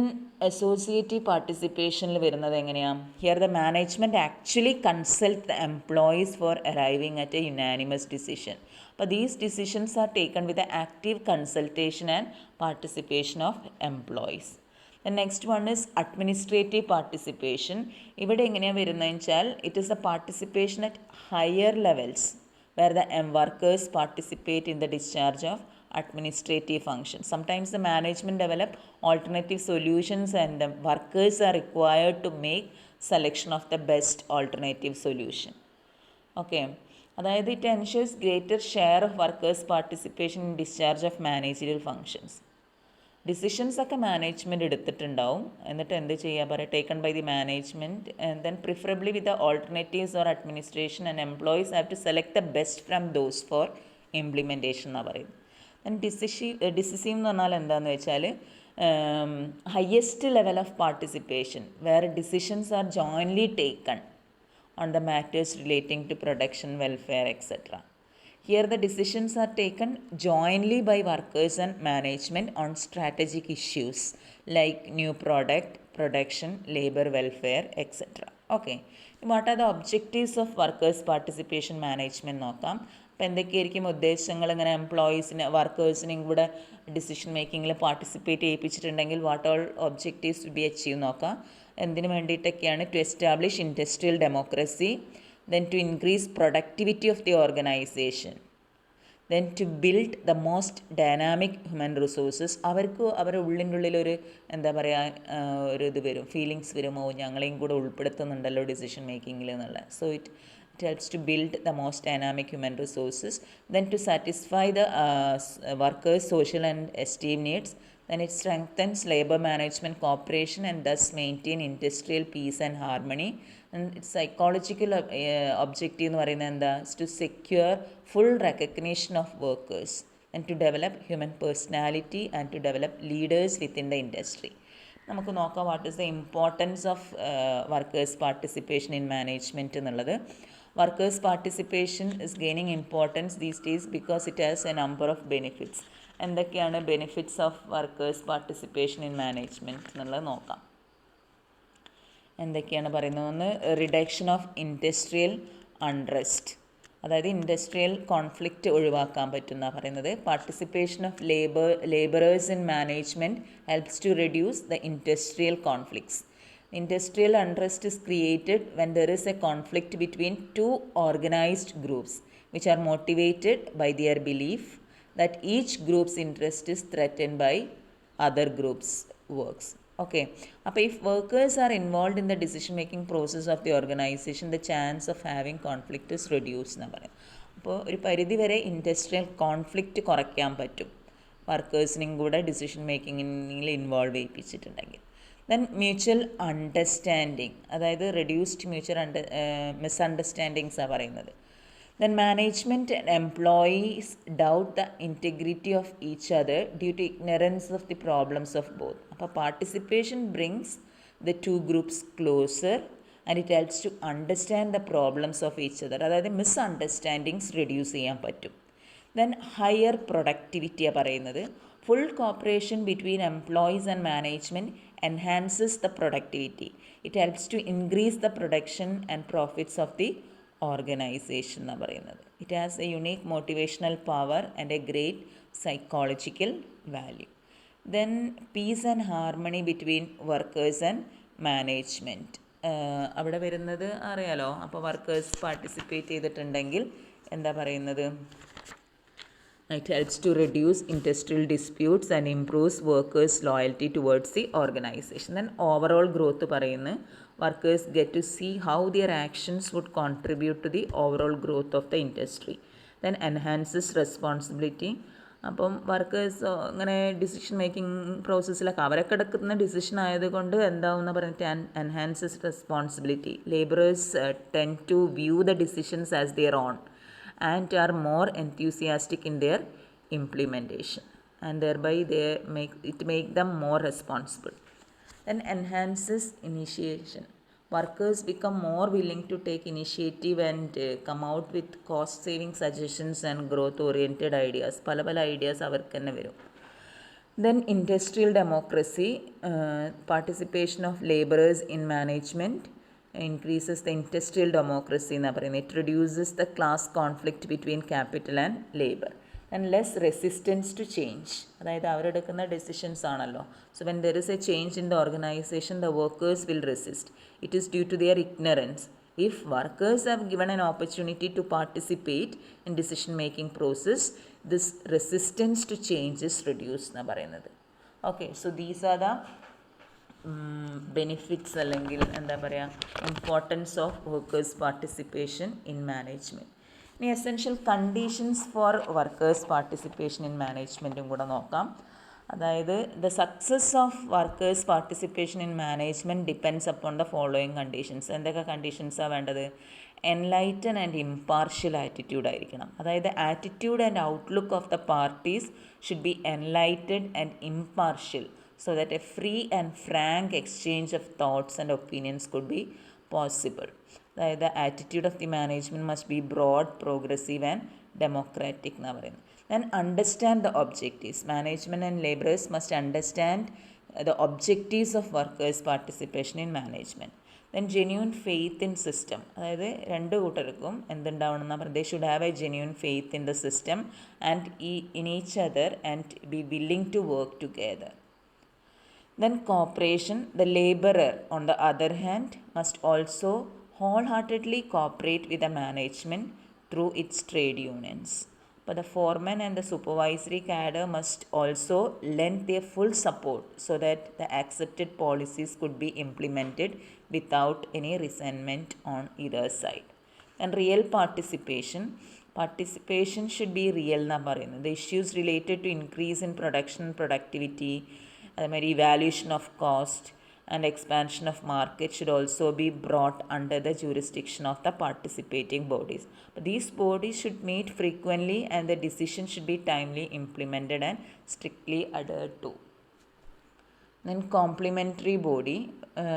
associative പാർട്ടിസിപ്പേഷനിൽ വരുന്നത് എങ്ങനെയാണ്? Here the management actually consult the employees for arriving at a unanimous decision. അപ്പോൾ these decisions are taken with active consultation and participation of employees. The next one is administrative participation. ഇവിടെ എങ്ങനെയാണ് വരുന്നതെന്ന് വെച്ചാൽ it is A participation at higher levels where the workers participate in the discharge of administrative functions. Sometimes the management develop alternative solutions and the workers are required to make selection of the best alternative solution. Okay. അതായത് it ensures greater share of workers participation in discharge of managerial functions. Decisions ഒക്കെ management എടുത്തിട്ടുണ്ടാവും, എന്നിട്ട് എന്ത് ചെയ്യുക പറയുക, taken by the management and then preferably with the alternatives or administration and employees have to select the best from those for implementation എന്നാണ് പറയുന്നത്. Then decisive എന്ന് പറഞ്ഞാൽ എന്താണെന്ന് വെച്ചാൽ highest level of participation where decisions are jointly taken on the matters relating to production, welfare etcetera. Here the decisions are taken jointly by workers and management on strategic issues like new product, production, labor welfare, etc. Okay. What are the objectives of workers participation management നോക്കാം. അപ്പോൾ എന്തൊക്കെയായിരിക്കും ഉദ്ദേശങ്ങൾ? ഇങ്ങനെ എംപ്ലോയീസിന് വർക്കേഴ്സിനെയും കൂടെ decision മേക്കിങ്ങിൽ participate ചെയ്യിപ്പിച്ചിട്ടുണ്ടെങ്കിൽ what all objectives to be achieve നോക്കാം. എന്തിനു വേണ്ടിയിട്ടൊക്കെയാണ്? To establish industrial democracy, then to increase productivity of the organization, then to build the most dynamic human resources. അവർക്ക് അവരുടെ ഉള്ളിനുള്ളിലൊരു എന്താ പറയുക, ഒരു ഇത് വരും, ഫീലിങ്സ് വരുമോ ഞങ്ങളെയും കൂടെ ഉൾപ്പെടുത്തുന്നുണ്ടല്ലോ ഡിസിഷൻ മേക്കിങ്ങിൽ എന്നുള്ള. So it helps to build the most dynamic human resources, then to satisfy the workers' social and esteem needs, then it strengthens labor management cooperation and thus maintain industrial peace and harmony. And its psychological objective എന്ന് പറയുന്നത് എന്താ? to secure full recognition of workers and to develop human personality and to develop leaders within the industry. നമുക്ക് നോക്കാം what is the importance of workers participation in management എന്നുള്ളത്. Workers' participation is gaining importance these days because it has a number of benefits. എന്തൊക്കെയാണ് benefits of workers participation in management എന്നുള്ളത് നോക്കാം. എന്തൊക്കെയാണ് പറയുന്നത്? ഒന്ന് reduction of industrial unrest, അതായത് industrial conflict ഒഴിവാക്കാൻ പറ്റുന്ന പറയുന്നത്. Participation of labourers in management helps to reduce the industrial conflicts. Industrial unrest is created when there is a conflict between two organized groups which are motivated by their belief that each group's interest is threatened by other groups' works. Okay. അപ്പോൾ if workers are involved in the decision making process of the organization, the chance of having conflict is reduced എന്നാണ് പറയുന്നത്. അപ്പോൾ ഒരു പരിധിവരെ industrial conflict കുറയ്ക്കാൻ പറ്റും വർക്കേഴ്സിനും കൂടെ ഡിസിഷൻ മേക്കിങ്ങിൽ ഇൻവോൾവ് ചെയ്യിപ്പിച്ചിട്ടുണ്ടെങ്കിൽ. ദെൻ മ്യൂച്വൽ അണ്ടർസ്റ്റാൻഡിങ്, അതായത് റെഡ്യൂസ്ഡ് മ്യൂച്വൽ മിസ്അണ്ടർസ്റ്റാൻഡിങ്സാണ് പറയുന്നത്. Then management and employees doubt the integrity of each other due to ignorance of the problems of both. അപ്പോൾ participation brings the two groups closer and it helps to understand the problems of each other, അതായത് misunderstandings reduce ചെയ്യാൻ പറ്റും. Then higher പ്രൊഡക്ടിവിറ്റിയാണ് പറയുന്നത്. Full cooperation between employees and management enhances the productivity. It helps to increase the production and profits of the organization എന്നാണ് പറയുന്നത്. It has a unique motivational power and a great psychological value. Then peace and harmony between workers and management. അവിടെ വരുന്നത് അറിയാലോ. അപ്പോൾ workers participate ചെയ്തിട്ടുണ്ടെങ്കിൽ എന്താ പറയുന്നത്? It helps to reduce industrial disputes and improves workers' loyalty towards the organization. Then overall growth പറയുന്നു. Workers get to see how their actions would contribute to the overall growth of the industry. Then enhances responsibility. അപ്പം workers ഇങ്ങനെ decision making പ്രോസസ്സിലൊക്കെ അവരൊക്കെ എടുക്കുന്ന decision ആയതുകൊണ്ട് എന്താവുമെന്ന് പറഞ്ഞിട്ട് enhances responsibility. Labourers tend to view the decisions as their own and are more enthusiastic in their implementation, and thereby make them more responsible. Then enhances initiation. Workers become more willing to take initiative and come out with cost saving suggestions and growth oriented ideas. പല ideas അവർക്ക് തന്നെ വരും. Then industrial democracy, participation of laborers in management increases the industrial democracy എന്നാണ് പറയുന്നത്. It reduces the class conflict between capital and labor and less resistance to change, അതായത് അവരെടുക്കുന്ന decisions ആണല്ലോ. So when there is a change in the organization, the workers will resist. It is due to their ignorance. If workers have given an opportunity to participate in decision making process, this resistance to change is reduced എന്നാണ് പറയുന്നത്. Okay, so these are the benefits അല്ലെങ്കിൽ എന്താ പറയുക importance of workers participation in management. ഇനി essential conditions for workers participation in മാനേജ്മെൻറ്റും കൂടെ നോക്കാം. അതായത് the success of workers participation in management depends upon the following conditions. എന്തൊക്കെ കണ്ടീഷൻസാണ് വേണ്ടത്? എൻലൈറ്റൻ ആൻഡ് ഇംപാർഷ്യൽ ആറ്റിറ്റ്യൂഡ് ആയിരിക്കണം. അതായത് attitude and outlook of the parties should be enlightened and impartial, so that a free and frank exchange of thoughts and opinions could be possible. The attitude of the management must be broad, progressive and democratic. Then understand the objectives. Management and laborers must understand the objectives of workers' participation in management. Then genuine faith in system. അതായത് രണ്ട് കൂട്ടർക്കും എന്തുണ്ടാവണം എന്ന് പറഞ്ഞാൽ they should have a genuine faith in the system and in each other and be willing to work together. Then cooperation. The laborer, on the other hand, must also wholeheartedly cooperate with the management through its trade unions. But the foreman and the supervisory cadre must also lend their full support so that the accepted policies could be implemented without any resentment on either side. And real participation. Participation should be real എന്നാണ് പറയുന്നത്. The issues related to increase in production productivity, ademari evaluation of cost and expansion of market should also be brought under the jurisdiction of the participating bodies. But these bodies should meet frequently and the decision should be timely implemented and strictly adhered to. Then complementary body,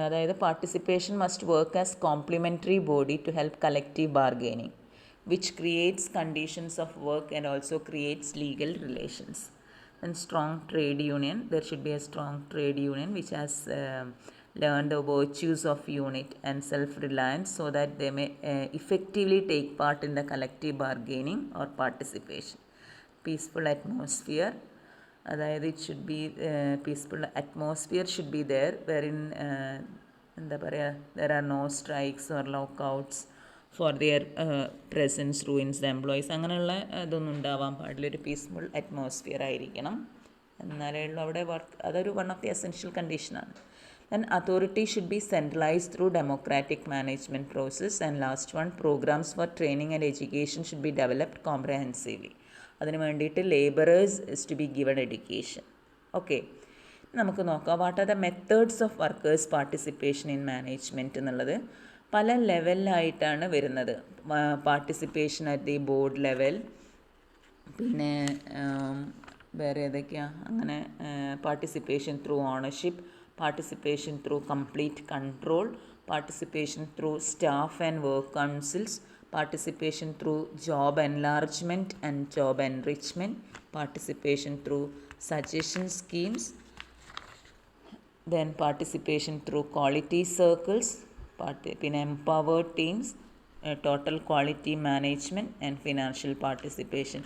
അതായത് participation must work as complementary body to help collective bargaining, which creates conditions of work and also creates legal relations. And strong trade union, there should be a strong trade union which has learn the virtues of unit and self-reliance so that they may effectively take part in the collective bargaining or participation. Peaceful atmosphere, അതായത് it should be peaceful atmosphere should be there wherein എന്താ പറയുക there are no strikes or lockouts for their presence ruins the employees. അങ്ങനെയുള്ള ഇതൊന്നും ഉണ്ടാവാൻ പാടില്ല. ഒരു peaceful atmosphere ആയിരിക്കണം. എന്നാലേ ഉള്ളൂ അവിടെ വർക്ക്. അതൊരു വൺ ഓഫ് ദി എസെൻഷ്യൽ കണ്ടീഷനാണ്. Then authority should be centralized through democratic management process. And last one, programs for training and education should be developed comprehensively. അതിന് വേണ്ടിയിട്ട് labourers is to be given education. Okay, നമുക്ക് നോക്കാം what are the methods of workers participation in management എന്നുള്ളത്. പല ലെവലിലായിട്ടാണ് വരുന്നത്. Participation at the board level, പിന്നെ വേറെ ഏതൊക്കെയാണ് അങ്ങനെ participation through ownership, participation through complete control, participation through staff and work councils, participation through job enlargement and job enrichment, participation through suggestion schemes, then participation through quality circles, പിന്നെ empowered teams, total quality management and financial participation.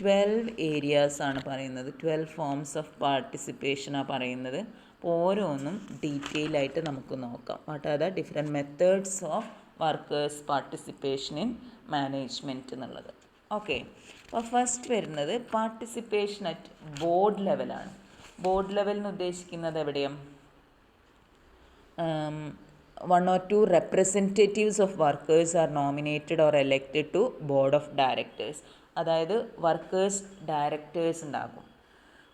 12 areas ആണ് പറയുന്നത്, 12 forms of participation ആണ് പറയുന്നത്. ഓരോന്നും detail ആയിട്ട് നമുക്ക് നോക്കാം. What are the different methods of workers participation in management എന്നുള്ളത്. ഓക്കെ, അപ്പോൾ ഫസ്റ്റ് വരുന്നത് പാർട്ടിസിപ്പേഷൻ അറ്റ് ബോർഡ് ലെവലാണ്. ബോർഡ് ലെവൽ എന്ന് ഉദ്ദേശിക്കുന്നത് എവിടെയാണ്? 1 or 2 representatives of workers are nominated or elected to board of directors. അതായത് വർക്കേഴ്സ് ഡയറക്ടേഴ്സ് ഉണ്ടാകും.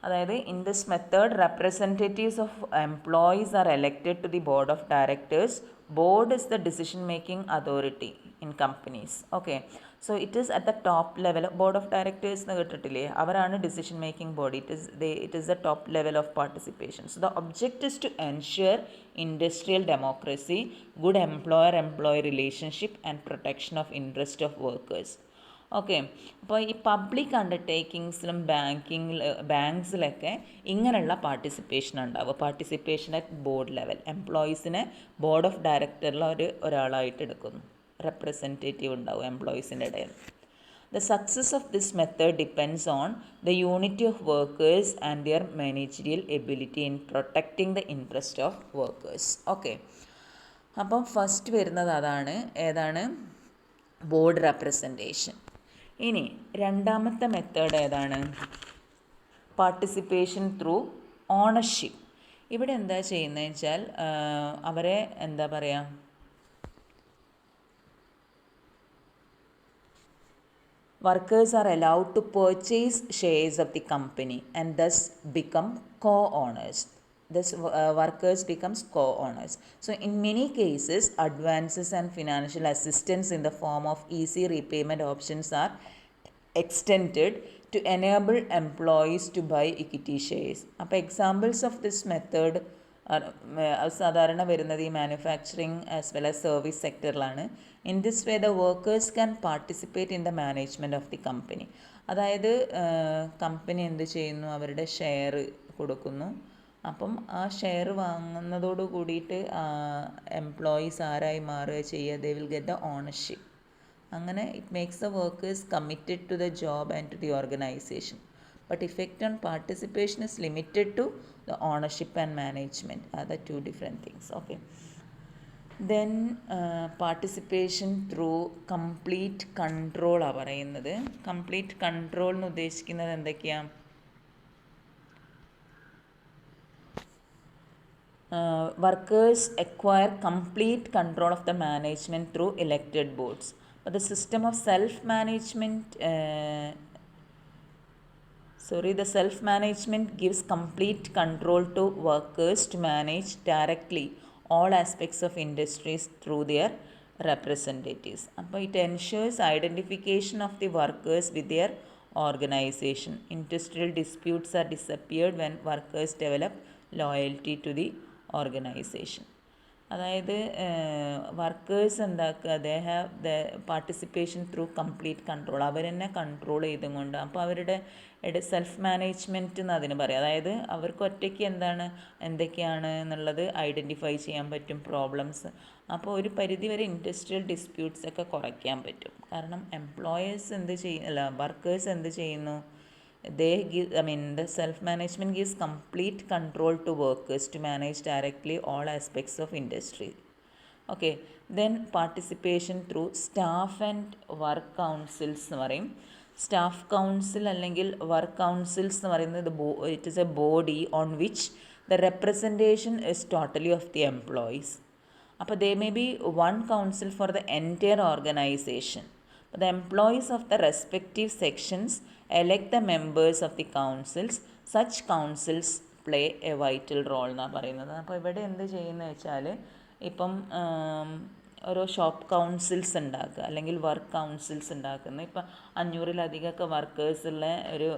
അതായത് in this method representatives of employees are elected to the board of directors. Board is the decision making authority in companies. Okay, so it is at the top level. Board of directors എന്ന് കേട്ടിട്ടില്ലേ? അവരാണ് decision making body. It is the top level of participation. So the object is to ensure industrial democracy, good employer relationship and protection of interest of workers. Okay, അപ്പോൾ ഈ public അണ്ടർടേക്കിങ്സിലും ബാങ്ക്സിലൊക്കെ ഇങ്ങനെയുള്ള participation ഉണ്ടാവുക. Participation at board level. എംപ്ലോയീസിനെ board of ഡയറക്ടറിൽ ഒരാളായിട്ട് എടുക്കുന്നു. റെപ്രസെൻറ്റേറ്റീവ് ഉണ്ടാവും എംപ്ലോയീസിൻ്റെ ഇടയിൽ. The success of this method depends on the unity of workers and their managerial ability in protecting the interest of workers. Okay, അപ്പം ഫസ്റ്റ് വരുന്നത് അതാണ്. ഏതാണ്? Board representation. ഇനി രണ്ടാമത്തെ മെത്തേഡ് ഏതാണ്? Participation through ownership. ഇവിടെ എന്താ ചെയ്യുന്നത് വെച്ചാൽ അവരെ എന്താ പറയുക, workers are allowed to purchase shares of the company and thus become co-owners. Thus workers becomes co-owners. So in many cases advances and financial assistance in the form of easy repayment options are extended to enable employees to buy equity shares. അപ്പോൾ examples of this method സാധാരണ വരുന്നത് ഈ manufacturing as well as service സെക്ടറിലാണ്. In this way the workers can participate in the management of the company. അതായത് company എന്ത് ചെയ്യുന്നു? അവരുടെ share കൊടുക്കുന്നു. അപ്പം ആ ഷെയർ വാങ്ങുന്നതോട് കൂടിയിട്ട് എംപ്ലോയീസ് ആരായി മാറുക ചെയ്യുക? They will get the ownership. അങ്ങനെ it makes the workers committed to the job and to the organization. But effect on participation is limited to the ownership and management. Are the two different things. Okay. Then participation through complete control ആണ് പറയുന്നത്. Complete control എന്ന് ഉദ്ദേശിക്കുന്നത് എന്തൊക്കെയാണ്? Workers acquire complete control of the management through elected boards. But the system of the self-management gives complete control to workers to manage directly all aspects of industries through their representatives. അപ്പോൾ it ensures identification of the workers with their organization. Industrial disputes are disappeared when workers develop loyalty to the organization. അതായത് വർക്കേഴ്സ് എന്താക്കുക, they have the participation through complete control, അവർ തന്നെ control ചെയ്തും കൊണ്ട്. അപ്പോൾ അവരുടെ സെൽഫ് മാനേജ്മെൻറ്റ് എന്ന് അതിന് പറയാം. അതായത് അവർക്ക് ഒറ്റയ്ക്ക് എന്തൊക്കെയാണ് എന്നുള്ളത് ഐഡൻറ്റിഫൈ ചെയ്യാൻ പറ്റും, പ്രോബ്ലംസ്. അപ്പോൾ ഒരു പരിധിവരെ ഇൻഡസ്ട്രിയൽ ഡിസ്പ്യൂട്ട്സ് ഒക്കെ കുറയ്ക്കാൻ പറ്റും. കാരണം എംപ്ലോയേഴ്സ് വർക്കേഴ്സ് എന്ത് ചെയ്യുന്നു, the self-management gives complete control to workers to manage directly all aspects of industry. Okay, then participation through staff and work councils എന്ന് പറയും. സ്റ്റാഫ് കൗൺസിൽ അല്ലെങ്കിൽ വർക്ക് കൗൺസിൽസ് എന്ന് പറയുന്നത് it is a body on which the representation is totally of the employees. അപ്പോൾ they may be one council for the entire organization. The employees of the respective sections elect the members of the councils. Such councils play a vital role എന്നാണ് പറയുന്നത്. അപ്പോൾ ഇവിടെ എന്ത് ചെയ്യുന്നത് വെച്ചാൽ, ഇപ്പം ഓരോ ഷോപ്പ് കൗൺസിൽസ് ഉണ്ടാക്കുക അല്ലെങ്കിൽ വർക്ക് കൗൺസിൽസ് ഉണ്ടാക്കുന്നത്. ഇപ്പം 500-ലധികമൊക്കെ വർക്കേഴ്സുള്ള ഒരു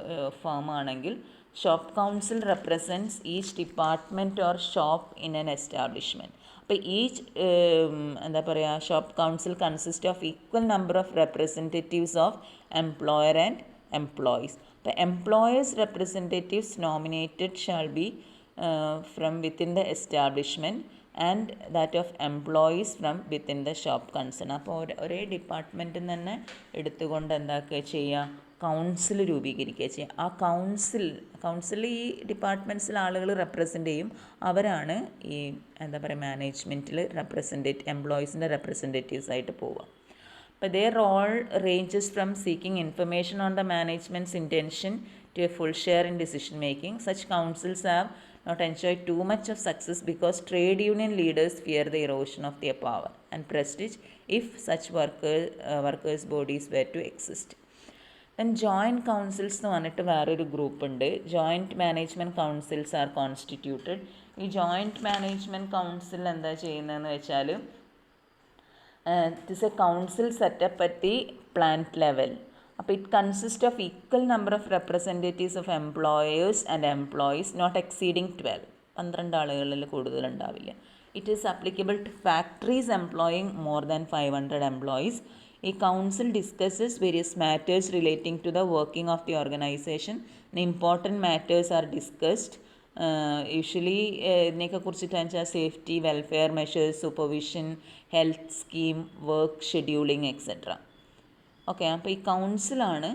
ഫേമാണെങ്കിൽ shop council represents each department or shop in an establishment. അപ്പോൾ each shop council consist of equal number of representatives of employer and employees. അപ്പോൾ employers representatives nominated shall be from within the establishment and that of employees from within the shop concern. അപ്പോൾ ഒരേ ഡിപ്പാർട്ട്മെൻറ്റിൽ നിന്ന് തന്നെ എടുത്തുകൊണ്ട് എന്താക്കുക ചെയ്യുക, council രൂപീകരിക്കുക ചെയ്യുക. ആ കൗൺസിൽ ഈ ഡിപ്പാർട്ട്മെൻറ്റ്സിൽ ആളുകൾ റെപ്രസെൻ്റ് ചെയ്യും. അവരാണ് ഈ മാനേജ്മെൻറ്റിൽ എംപ്ലോയീസിൻ്റെ റെപ്രസെൻറ്റേറ്റീവ്സ് ആയിട്ട് പോവുക. അപ്പോൾ their role ranges from seeking information on the management's intention to a full share in decision making. Such councils have not enjoyed too much of success because trade union leaders fear the erosion of their power and prestige if such workers bodies were to exist. Then joint councils എന്ന് പറഞ്ഞിട്ട് വേറൊരു group ഉണ്ട്. Joint management councils are constituted. ഈ joint management council എന്താ ചെയ്യുന്നതെന്ന് വെച്ചാൽ, it is a council setup at the plant level. അപ്പോൾ it consist of equal number of representatives of employers and employees not exceeding 12 ആളുകളിൽ കൂടുതലുണ്ടാവില്ല. It is applicable to factories employing more than 500 employees. ഈ council discusses various matters relating to the working of the organization. Important matters are discussed. Usually ഇതിനെയൊക്കെ കുറിച്ചിട്ടാണെന്ന് വെച്ചാൽ safety, welfare measures, supervision, health scheme, work scheduling etcetera. Okay, അപ്പോൾ ഈ കൗൺസിലാണ്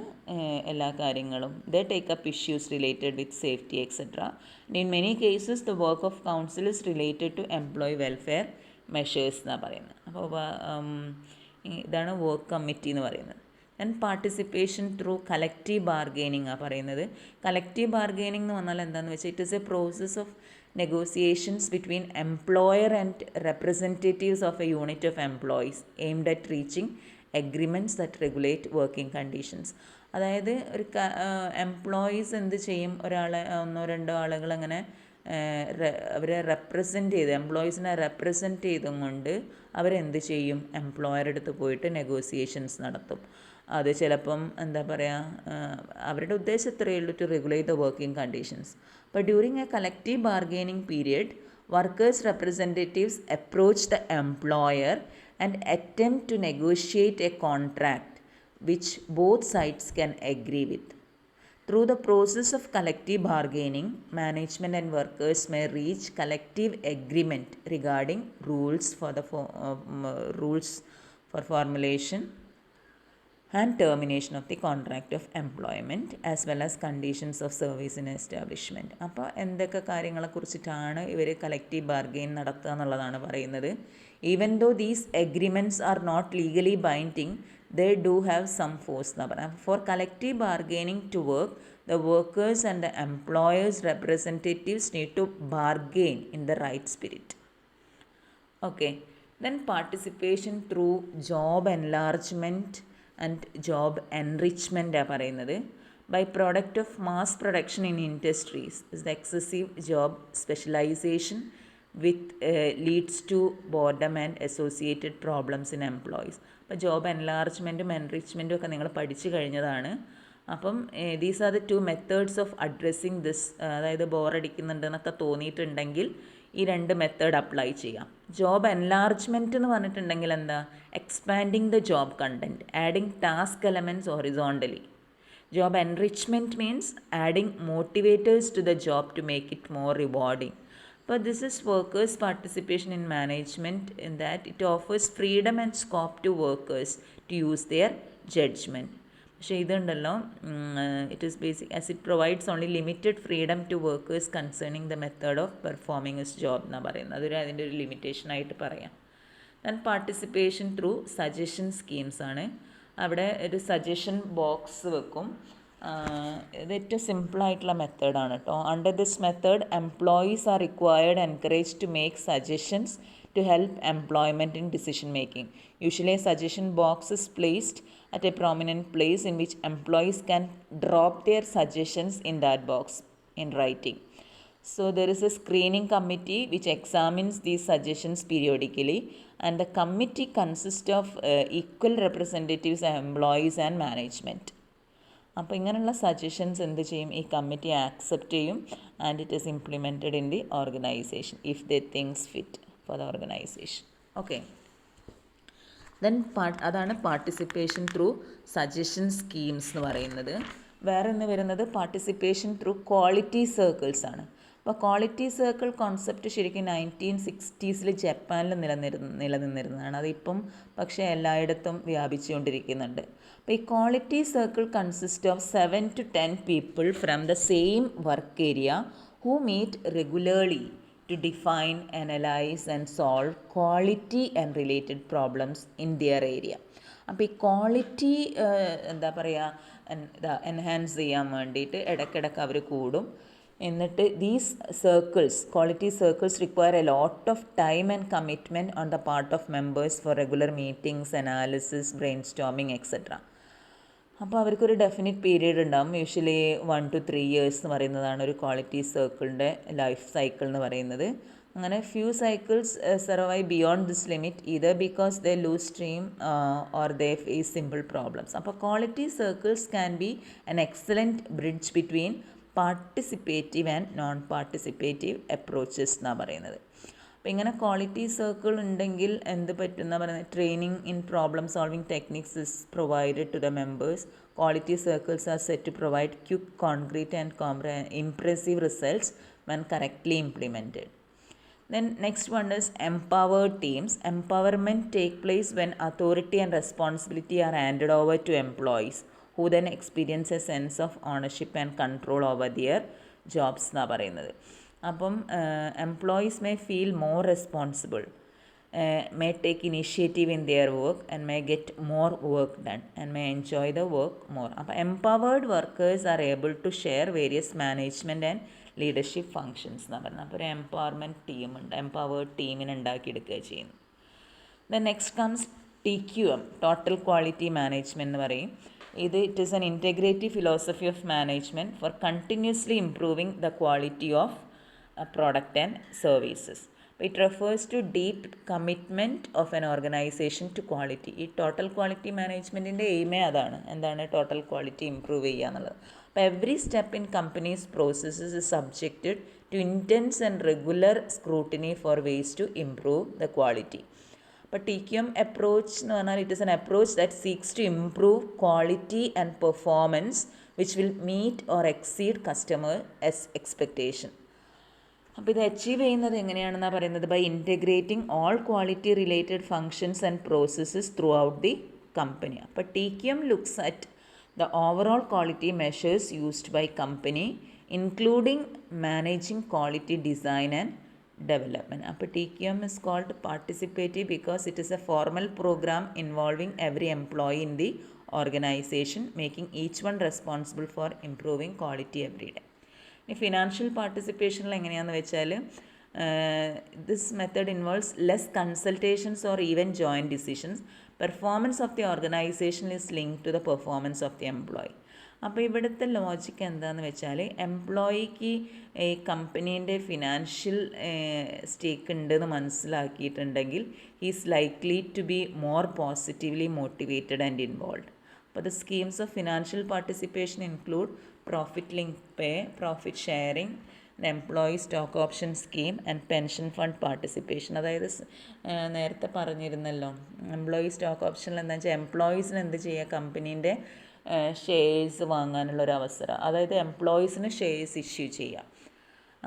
എല്ലാ കാര്യങ്ങളും. They take up issues related with safety etcetera. In many cases the work of council is related to employee welfare measures എന്നാണ് പറയുന്നത്. അപ്പോൾ ഇതാണ് work committee എന്ന് പറയുന്നത്. Then participation through collective bargaining ആണ് പറയുന്നത്. കളക്റ്റീവ് ബാർഗെയിനിങ് എന്ന് പറഞ്ഞാൽ എന്താണെന്ന് വെച്ചാൽ, it is a process of negotiations between employer and representatives of A unit of employees aimed at reaching agreements that regulate working conditions. അതായത് ഒരു എംപ്ലോയീസ് എന്ത് ചെയ്യും, ഒന്നോ രണ്ടോ ആളുകൾ അങ്ങനെ അവരെ റെപ്രസെൻറ്റ് ചെയ്ത്, എംപ്ലോയീസിനെ റെപ്രസെൻറ്റ് ചെയ്തും കൊണ്ട് അവരെന്ത് ചെയ്യും, എംപ്ലോയറുടെ അടുത്ത് പോയിട്ട് നെഗോസിയേഷൻസ് നടത്തും. അത് ചിലപ്പം അവരുടെ ഉദ്ദേശം ഇത്രയേ ഉള്ളൂ, to regulate the working conditions. അപ്പോൾ during a collective bargaining period, workers representatives approach the employer and attempt to negotiate a contract which both sides can agree with. Through the process of collective bargaining, management and workers may reach collective agreement regarding rules for formulation and termination of the contract of employment as well as conditions of service in establishment. അപ്പോൾ എന്തൊക്കെ കാര്യങ്ങളെക്കുറിച്ചിട്ടാണ് ഇവർ collective bargain നടത്തുക എന്നുള്ളതാണ് പറയുന്നത്. Even though these agreements are not legally binding, they do have some force എന്ന് പറയാം. For collective bargaining to work, the workers and the employers representatives need to bargain in the right spirit. Okay, then participation through job enlargement and job enrichment ആണ് പറയുന്നത്. By product of mass production in industries is the excessive job specialization with leads to boredom and associated problems in employees. അപ്പോൾ job എൻലാർജ്മെൻറ്റും എൻറിച്ച്മെൻറ്റും ഒക്കെ നിങ്ങൾ പഠിച്ചു കഴിഞ്ഞതാണ്. അപ്പം these are the 2 methods of addressing this. അതായത് ബോറടിക്കുന്നുണ്ടെന്നൊക്കെ തോന്നിയിട്ടുണ്ടെങ്കിൽ ഈ രണ്ട് മെത്തേഡ് അപ്ലൈ ചെയ്യാം. ജോബ് എൻലാർജ്മെൻറ്റ് എന്ന് പറഞ്ഞിട്ടുണ്ടെങ്കിൽ എന്താ, expanding the job content, adding task elements horizontally. Job enrichment means adding motivators to the job to make it more rewarding. But this is workers' participation in management in that it offers freedom and scope to workers to use their judgment. പക്ഷേ ഇതുണ്ടല്ലോ, it is basic as it provides only limited freedom to workers concerning the method of performing is job എന്നാണ് പറയുന്നത്. അതൊരു അതിൻ്റെ ഒരു ലിമിറ്റേഷനായിട്ട് പറയാം. Then participation through suggestion schemes ആണ്. അവിടെ ഒരു സജഷൻ ബോക്സ് വെക്കും. ഇത് ഏറ്റവും സിമ്പിളായിട്ടുള്ള മെത്തേഡാണ് കേട്ടോ. Under this method employees are required encourage to make suggestions to help employment in decision making. Usually a suggestion box is placed at a prominent place in which employees can drop their suggestions in that box in writing. So there is a screening committee which examines these suggestions periodically, and the committee consists of equal representatives of employees and management. അപ്പോൾ ഇങ്ങനെയുള്ള suggestions എന്ത് ചെയ്യും, ഈ committee accept ചെയ്യും, and it is implemented in the organisation if they things fit for the organisation. Okay, then അതാണ് participation through suggestion schemes എന്ന് പറയുന്നത്. വേറെ ഒന്ന് വരുന്നത് പാർട്ടിസിപ്പേഷൻ ത്രൂ ക്വാളിറ്റി സർക്കിൾസ് ആണ്. അപ്പോൾ ക്വാളിറ്റി സർക്കിൾ കോൺസെപ്റ്റ് ശരിക്കും 1960s ജപ്പാനിൽ നിലനിന്നിരുന്നതാണ്. അതിപ്പം പക്ഷേ എല്ലായിടത്തും വ്യാപിച്ചുകൊണ്ടിരിക്കുന്നുണ്ട്. അപ്പോൾ ഈ quality circle consist of 7 to 10 people from the same work area who meet regularly to define, analyze and solve quality and related problems in their area. അപ്പോൾ ഈ ക്വാളിറ്റി എന്താ പറയുക, എൻഹാൻസ് ചെയ്യാൻ വേണ്ടിയിട്ട് ഇടയ്ക്കിടയ്ക്ക് അവർ കൂടും. എന്നിട്ട് these circles, quality circles require a lot of time and commitment on the part of members four regular meetings, analysis, brain storming etcetera. അപ്പോൾ അവർക്കൊരു ഡെഫിനിറ്റ് പീരീഡ് ഉണ്ടാകും. യൂഷ്വലി 1 to 3 years എന്ന് പറയുന്നതാണ് ഒരു ക്വാളിറ്റി സർക്കിളിൻ്റെ ലൈഫ് സൈക്കിൾ എന്ന് പറയുന്നത്. അങ്ങനെ few cycles survive beyond this limit either because they lose stream or they face simple problems. അപ്പോൾ quality circles can be an excellent bridge between participative and non participative approaches എന്നാണ് പറയുന്നത്. അപ്പോൾ ഇങ്ങനെ quality circle ഉണ്ടെങ്കിൽ എന്ത് പറ്റുന്ന പറയുന്നത്, training in problem solving techniques is provided to the members. Quality circles are set to provide quick, concrete and impressive results when correctly implemented. Then next one is empowered teams. Empowerment take place when authority and responsibility are handed over to employees who then experience a sense of ownership and control over their jobs എന്നാണ് പറയുന്നത്. അപ്പം employees may feel more responsible, may take initiative in their work and may get more work done and may enjoy the work more. അപ്പോൾ empowered workers are able to share various management and leadership functions എന്നാണ് പറയുന്നത്. അപ്പോൾ ഒരു empowerment ടീമുണ്ട്, empowered ടീമിനെ ഉണ്ടാക്കിയെടുക്കുക ചെയ്യുന്നു. Then next comes TQM, total quality management എന്ന് പറയും. ഇത് it is an integrative philosophy of management four continuously improving the quality of product and services. It refers to deep commitment of an organization to quality. ഈ total quality മാനേജ്മെൻറ്റിൻ്റെ എയിമേ അതാണ്. എന്താണ് total quality improve ചെയ്യുക എന്നുള്ളത്. അപ്പോൾ every step in companies processes is subjected to intense and regular scrutiny for ways to improve the quality. അപ്പോൾ TQM approach എന്ന് പറഞ്ഞാൽ it is an approach that seeks to improve quality and performance which will meet or exceed customer expectation. അപ്പോൾ ഇത് achieve ചെയ്യുന്നത് എങ്ങനെയാണെന്നാണ് പറയുന്നത്, by integrating all quality related functions and processes throughout the company. അപ്പോൾ TQM looks at the overall quality measures used by company including managing quality design and development. അപ്പോൾ TQM is called participative because it is a formal program involving every employee in the organization, making each one responsible for improving quality every day. ഇനി financial പാർട്ടിസിപ്പേഷനിൽ എങ്ങനെയാണെന്ന് വെച്ചാൽ, this method involves less consultations or even joint decisions. Performance of the organization is link to the performance of the employee. അപ്പോൾ ഇവിടുത്തെ logic എന്താണെന്ന് വെച്ചാൽ, എംപ്ലോയിക്ക് ഈ കമ്പനീൻ്റെ financial stake ഉണ്ടെന്ന് മനസ്സിലാക്കിയിട്ടുണ്ടെങ്കിൽ he's likely to be more positively motivated and involve. അപ്പോൾ the schemes of financial participation include profit linked pay, profit sharing, employee stock option scheme and pension fund participation. അതായത് നേരത്തെ പറഞ്ഞിരുന്നല്ലോ, employee stock ഓപ്ഷനിൽ എന്താ വെച്ചാൽ എംപ്ലോയീസിന് എന്ത് ചെയ്യുക, കമ്പനീൻ്റെ ഷെയർസ് വാങ്ങാനുള്ളൊരു അവസരം. അതായത് എംപ്ലോയീസിന് ഷെയർസ് ഇഷ്യൂ ചെയ്യുക.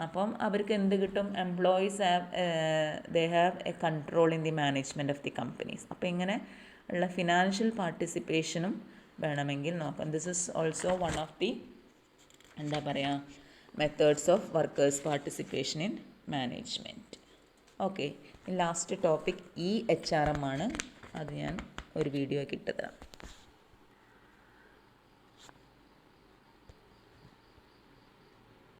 അപ്പം അവർക്ക് എന്ത് കിട്ടും, employees they have A control in the management of the companies. അപ്പോൾ ഇങ്ങനെ ഉള്ള ഫിനാൻഷ്യൽ പാർട്ടിസിപ്പേഷനും വേണമെങ്കിൽ നോക്കാം. This is also one of the എന്താ പറയുക methods of workers participation in management. Okay, last topic EHRM ആണ്. അത് ഞാൻ ഒരു വീഡിയോ ആക്കി ഇട്ടു തരാം.